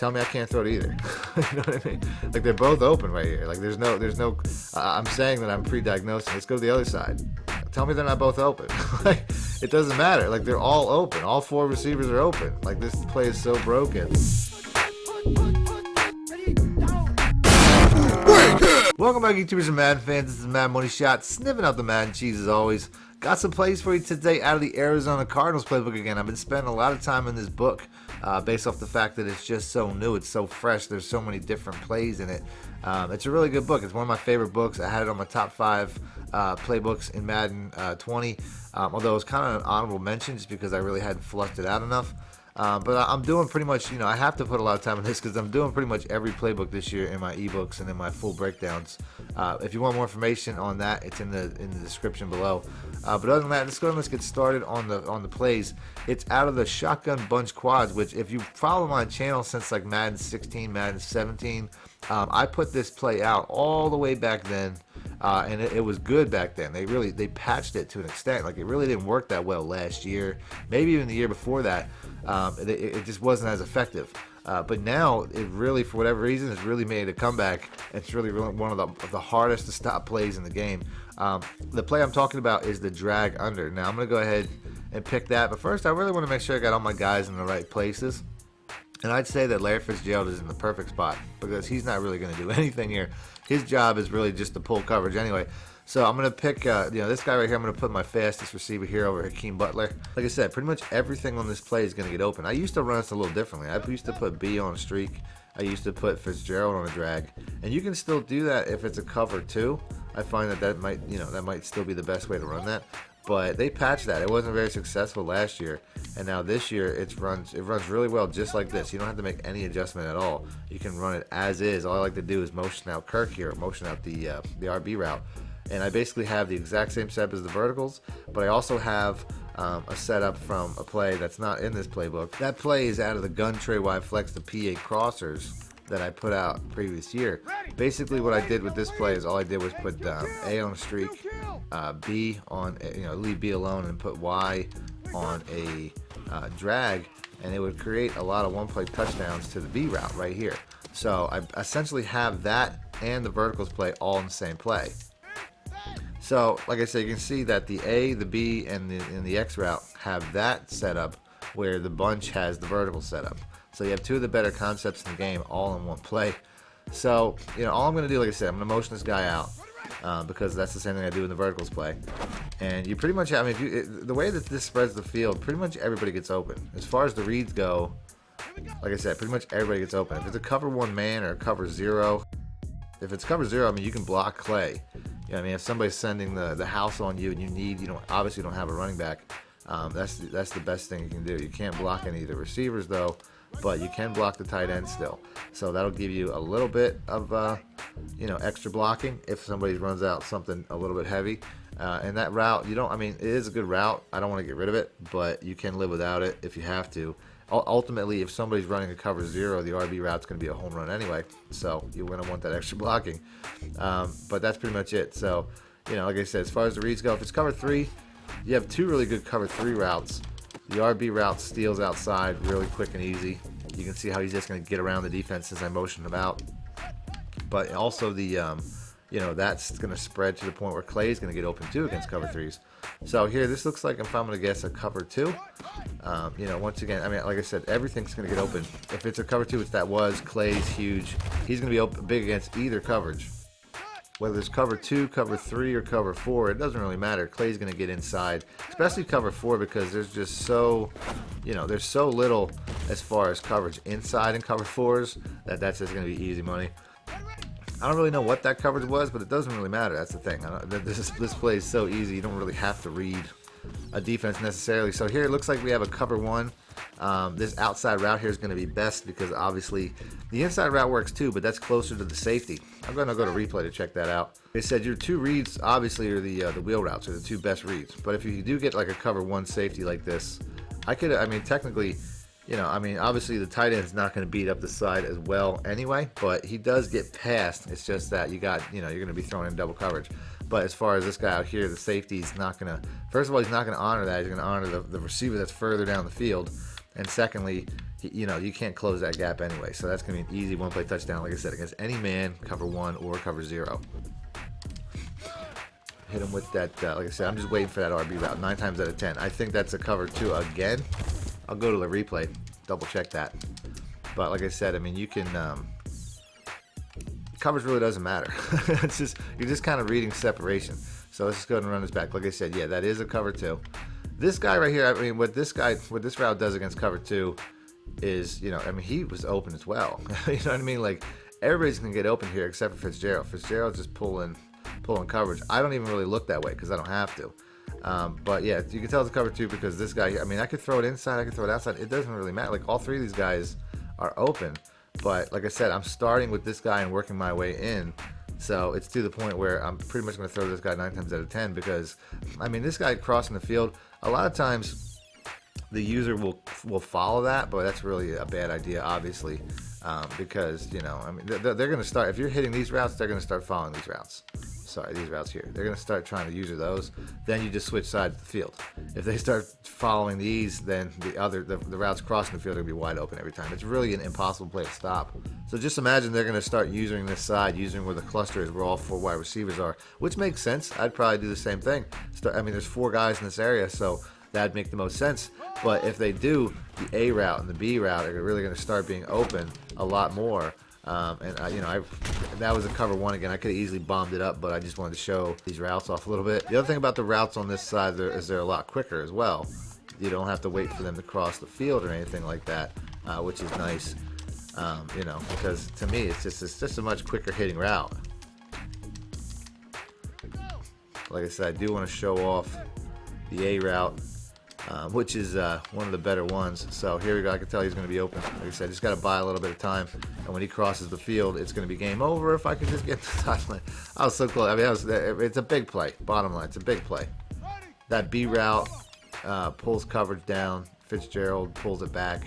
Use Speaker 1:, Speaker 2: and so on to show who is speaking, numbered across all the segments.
Speaker 1: tell me I can't throw it either. You know what I mean? Like, they're both open right here. Like, there's no. I'm saying that I'm pre-diagnosing. Let's go to the other side. Tell me they're not both open. Like, it doesn't matter. Like, they're all open. All 4 receivers are open. Like, this play is so broken. Welcome back, YouTubers and Madden fans. This is Madden Money Shot, sniffing out the Madden cheese as always. Got some plays for you today out of the Arizona Cardinals playbook again. I've been spending a lot of time in this book based off the fact that it's just so new. It's so fresh. There's so many different plays in it. It's a really good book. It's one of my favorite books. I had it on my top 5 playbooks in Madden 20, although it was kind of an honorable mention just because I really hadn't flushed it out enough. But I'm doing pretty much, I have to put a lot of time in this because I'm doing pretty much every playbook this year in my ebooks and in my full breakdowns. If you want more information on that, it's in the description below. But other than that, let's go and let's get started on the plays. It's out of the shotgun bunch quads, which if you follow my channel since like Madden 16, Madden 17, I put this play out all the way back then. And it was good back then. They patched it to an extent. Like, it really didn't work that well last year, maybe even the year before that. It just wasn't as effective. But now it really, for whatever reason, has really made a comeback. It's really one of the hardest to stop plays in the game. The play I'm talking about is the drag under. Now I'm gonna go ahead and pick that, but first I really want to make sure I got all my guys in the right places. And I'd say that Larry Fitzgerald is in the perfect spot because he's not really going to do anything here. His job is really just to pull coverage anyway. So I'm going to pick, this guy right here. I'm going to put my fastest receiver here over Hakeem Butler. Like I said, pretty much everything on this play is going to get open. I used to run this a little differently. I used to put B on a streak. I used to put Fitzgerald on a drag. And you can still do that if it's a cover 2. I find that might still be the best way to run that. But they patched that. It wasn't very successful last year, and now this year it runs really well, just like this. You don't have to make any adjustment at all. You can run it as is. All I like to do is motion out Kirk here, motion out the RB route, and I basically have the exact same setup as the verticals. But I also have a setup from a play that's not in this playbook. That play is out of the gun tray wide flex, the PA crossers that I put out previous year. Basically what I did with this play is all I did was put A on a streak, B on, leave B alone, and put Y on a drag, and it would create a lot of one-play touchdowns to the B route right here. So I essentially have that and the verticals play all in the same play. So like I said, you can see that the A, the B, and the X route have that setup where the bunch has the vertical setup. So you have 2 of the better concepts in the game all in one play. So, all I'm going to do, like I said, I'm going to motion this guy out because that's the same thing I do in the verticals play. And you pretty much have, the way that this spreads the field, pretty much everybody gets open. As far as the reads go, like I said, pretty much everybody gets open. If it's a cover 1 man or a cover 0, if it's cover 0, you can block Clay. If somebody's sending the house on you and you obviously don't have a running back, that's the best thing you can do. You can't block any of the receivers though, but you can block the tight end still. So that'll give you a little bit of extra blocking if somebody runs out something a little bit heavy. And that route, it is a good route. I don't want to get rid of it, but you can live without it if you have to. Ultimately, if somebody's running a cover 0, the RB route's going to be a home run anyway, so you're going to want that extra blocking. But that's pretty much it. So, like I said, as far as the reads go, if it's cover 3, you have 2 really good cover 3 routes. The RB route steals outside really quick and easy. You can see how he's just going to get around the defense as I motion him out. But also that's going to spread to the point where Clay's going to get open too against cover 3s. So here, this looks like, if I'm going to guess, a cover 2. Once again, like I said, everything's going to get open. If it's a cover 2, it's that was. Clay's huge. He's going to be open big against either coverage. Whether it's cover 2, cover 3, or cover 4, it doesn't really matter. Clay's going to get inside, especially cover 4, because there's just there's so little as far as coverage inside in cover 4s that's just going to be easy money. I don't really know what that coverage was, but it doesn't really matter. That's the thing. This play is so easy, you don't really have to read a defense necessarily. So here it looks like we have a cover 1. This outside route here is going to be best because obviously the inside route works too, but that's closer to the safety. I'm going to go to replay to check that out. They said your 2 reads obviously are the wheel routes, are the 2 best reads. But if you do get like a cover 1 safety like this, technically, obviously the tight end's not going to beat up the side as well anyway, but he does get past. It's just that you're going to be throwing in double coverage. But as far as this guy out here, the safety's not going to, first of all, he's not going to honor that. He's going to honor the receiver that's further down the field. and secondly, you know, you can't close that gap anyway. So that's going to be an easy one-play touchdown, like I said, against any man, cover 1 or cover 0. Hit him with that, like I said, I'm just waiting for that RB route 9 times out of 10. I think that's a cover 2 again. I'll go to the replay, double check that. But like I said, I mean, you can, coverage really doesn't matter. It's just, you're just kind of reading separation. So let's just go ahead and run this back. Like I said, yeah, that is a cover 2. This guy right here, I mean, what this route does against cover 2 is, you know, I mean, he was open as well. You know what I mean? Like, everybody's going to get open here except for Fitzgerald. Fitzgerald's just pulling coverage. I don't even really look that way because I don't have to. But yeah, you can tell it's a cover 2 because this guy, I mean, I could throw it inside, I could throw it outside. It doesn't really matter. Like, all 3 of these guys are open. But like I said, I'm starting with this guy and working my way in. So it's to the point where I'm pretty much going to throw this guy 9 times out of 10 because, I mean, this guy crossing the field, a lot of times the user will follow that, but that's really a bad idea, obviously, because, you know, I mean, they're going to start, if you're hitting these routes, they're going to start following these routes. Sorry, these routes here. They're going to start trying to user those. Then you just switch sides of the field. If they start following these, then the routes crossing the field are going to be wide open every time. It's really an impossible play to stop. So just imagine they're going to start using this side, using where the cluster is, where all 4 wide receivers are, which makes sense. I'd probably do the same thing. I mean, there's 4 guys in this area, so that'd make the most sense. But if they do, the A route and the B route are really going to start being open a lot more. You know, that was a cover 1 again. I could have easily bombed it up, but I just wanted to show these routes off a little bit. The other thing about the routes on this side is they're a lot quicker as well. You don't have to wait for them to cross the field or anything like that, which is nice. You know, because to me, it's just a much quicker hitting route. Like I said, I do want to show off the A route, which is one of the better ones. So here we go. I can tell he's going to be open. Like I said, just got to buy a little bit of time. And when he crosses the field, it's going to be game over if I can just get to the sideline. I was so close. I mean, it's a big play. Bottom line, it's a big play. That B route pulls coverage down. Fitzgerald pulls it back.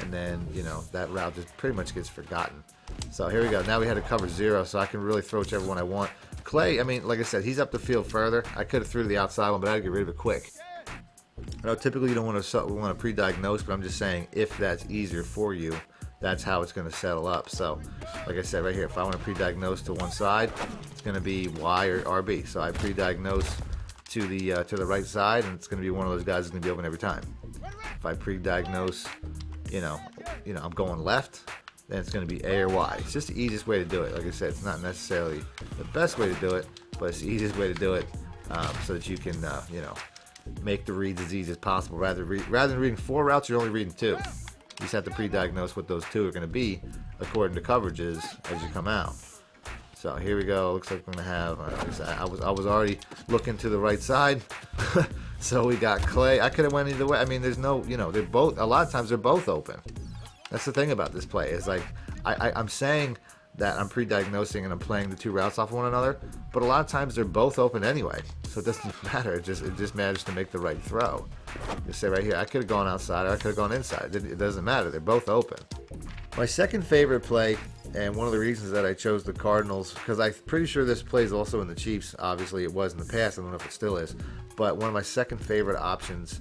Speaker 1: And then, you know, that route just pretty much gets forgotten. So here we go. Now we had a cover 0, so I can really throw whichever one I want. Clay, I mean, like I said, he's up the field further. I could have threw to the outside one, but I had to get rid of it quick. I know typically you don't want to pre-diagnose, but I'm just saying if that's easier for you, that's how it's going to settle up. So, like I said right here, if I want to pre-diagnose to one side, it's going to be Y or RB. So I pre-diagnose to the right side, and it's going to be one of those guys that's going to be open every time. If I pre-diagnose, you know, I'm going left, then it's going to be A or Y. It's just the easiest way to do it. Like I said, it's not necessarily the best way to do it, but it's the easiest way to do it so that you can, you know, make the reads as easy as possible. Rather than reading 4 routes, you're only reading 2. You just have to pre-diagnose what those 2 are going to be according to coverages as you come out. So here we go. Looks like we're going to have. I was already looking to the right side, so we got Clay. I could have went either way. I mean, there's no, you know, they're both. A lot of times they're both open. That's the thing about this play. Is like I'm saying that I'm pre-diagnosing and I'm playing the 2 routes off of one another, but a lot of times they're both open anyway, so it doesn't matter. It just matters to make the right throw. You say right here, I could have gone outside or I could have gone inside. It doesn't matter. They're both open. My second favorite play, and one of the reasons that I chose the Cardinals, because I'm pretty sure this play is also in the Chiefs. Obviously, it was in the past. I don't know if it still is, but one of my second favorite options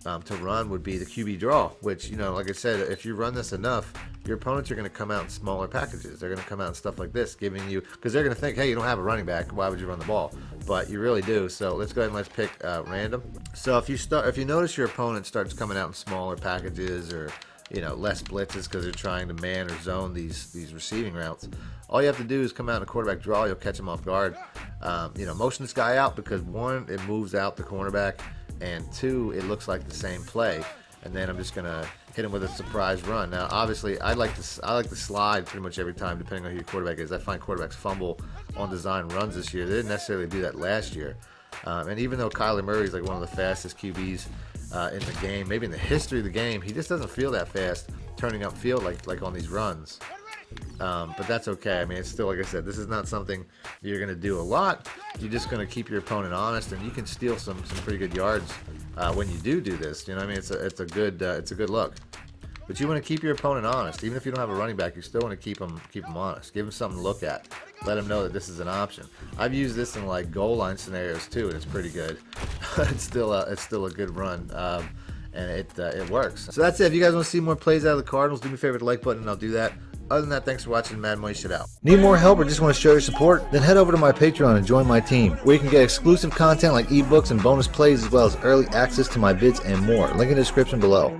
Speaker 1: to run would be the QB draw, which, you know, like I said, if you run this enough, your opponents are going to come out in smaller packages. They're going to come out in stuff like this, giving you, because they're going to think, hey, you don't have a running back, why would you run the ball? But you really do. So let's go ahead and let's pick random. So if you notice your opponent starts coming out in smaller packages, or, you know, less blitzes because they're trying to man or zone these receiving routes, all you have to do is come out in a quarterback draw. You'll catch them off guard. You know, motion this guy out because, 1, it moves out the cornerback, and 2, it looks like the same play. And then I'm just gonna hit him with a surprise run. Now, obviously, I like to slide pretty much every time, depending on who your quarterback is. I find quarterbacks fumble on design runs this year. They didn't necessarily do that last year. And even though Kyler Murray is like one of the fastest QBs in the game, maybe in the history of the game, he just doesn't feel that fast turning upfield like on these runs. But that's okay. I mean, it's still, like I said, this is not something you're going to do a lot. You're just going to keep your opponent honest, and you can steal some pretty good yards when you do this. You know what I mean? It's a good look. But you want to keep your opponent honest. Even if you don't have a running back, you still want to keep them honest. Give them something to look at. Let them know that this is an option. I've used this in like goal line scenarios too, and it's pretty good. It's still a good run. and it works. So that's it. If you guys want to see more plays out of the Cardinals, do me a favor to like button and I'll do that. Other than that, thanks for watching Madden Money Shot out. Need more help or just want to show your support? Then head over to my Patreon and join my team, where you can get exclusive content like ebooks and bonus plays, as well as early access to my vids and more. Link in the description below.